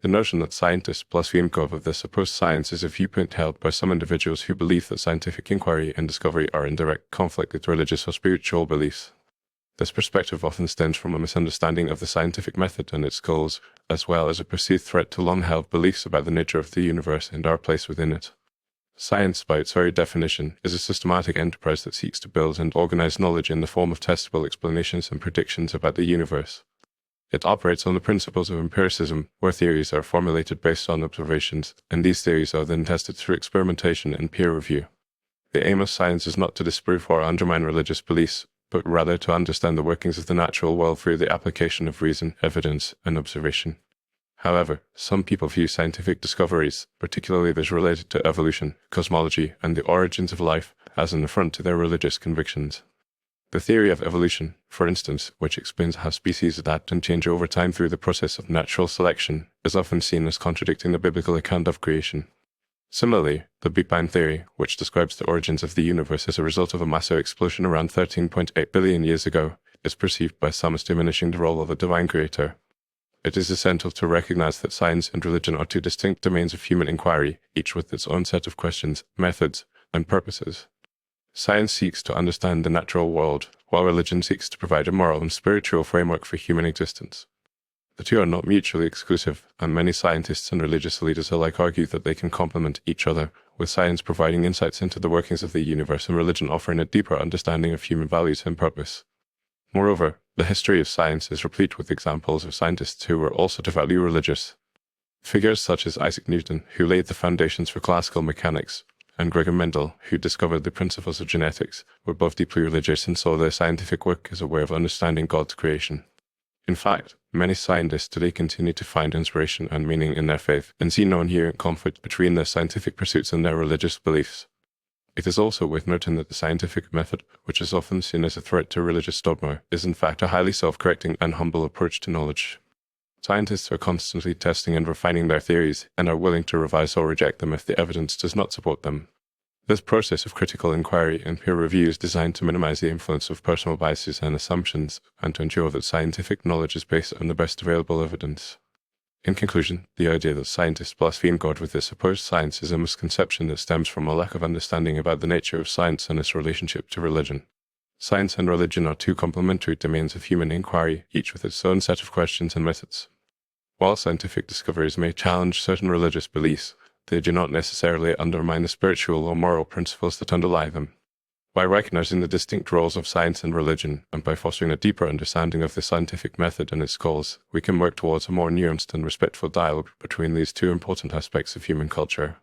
The notion that scientists blaspheme God with their supposed science is a viewpoint held by some individuals who believe that scientific inquiry and discovery are in direct conflict with religious or spiritual beliefs. This perspective often stems from a misunderstanding of the scientific method and its goals, as well as a perceived threat to long-held beliefs about the nature of the universe and our place within it. Science, by its very definition, is a systematic enterprise that seeks to build and organize knowledge in the form of testable explanations and predictions about the universe. It operates on the principles of empiricism, where theories are formulated based on observations, and these theories are then tested through experimentation and peer review. The aim of science is not to disprove or undermine religious beliefs, but rather to understand the workings of the natural world through the application of reason, evidence, and observation. However, some people view scientific discoveries, particularly those related to evolution, cosmology, and the origins of life, as an affront to their religious convictions. The theory of evolution, for instance, which explains how species adapt and change over time through the process of natural selection, is often seen as contradicting the biblical account of creation. Similarly, the Big Bang theory, which describes the origins of the universe as a result of a massive explosion around 13.8 billion years ago, is perceived by some as diminishing the role of a divine creator. It is essential to recognize that science and religion are two distinct domains of human inquiry, each with its own set of questions, methods, and purposes. Science seeks to understand the natural world, while religion seeks to provide a moral and spiritual framework for human existence. The two are not mutually exclusive, and many scientists and religious leaders alike argue that they can complement each other, with science providing insights into the workings of the universe and religion offering a deeper understanding of human values and purpose. Moreover, the history of science is replete with examples of scientists who were also devoutly religious. Figures such as Isaac Newton, who laid the foundations for classical mechanics, and Gregor Mendel, who discovered the principles of genetics, were both deeply religious and saw their scientific work as a way of understanding God's creation. In fact, many scientists today continue to find inspiration and meaning in their faith and see no inherent conflict between their scientific pursuits and their religious beliefs. It is also worth noting that the scientific method, which is often seen as a threat to religious dogma, is in fact a highly self-correcting and humble approach to knowledge. Scientists are constantly testing and refining their theories and are willing to revise or reject them if the evidence does not support them. This process of critical inquiry and peer review is designed to minimize the influence of personal biases and assumptions and to ensure that scientific knowledge is based on the best available evidence. In conclusion, the idea that scientists blaspheme God with their supposed science is a misconception that stems from a lack of understanding about the nature of science and its relationship to religion. Science and religion are two complementary domains of human inquiry, each with its own set of questions and methods. While scientific discoveries may challenge certain religious beliefs, they do not necessarily undermine the spiritual or moral principles that underlie them. By recognizing the distinct roles of science and religion, and by fostering a deeper understanding of the scientific method and its goals, we can work towards a more nuanced and respectful dialogue between these two important aspects of human culture.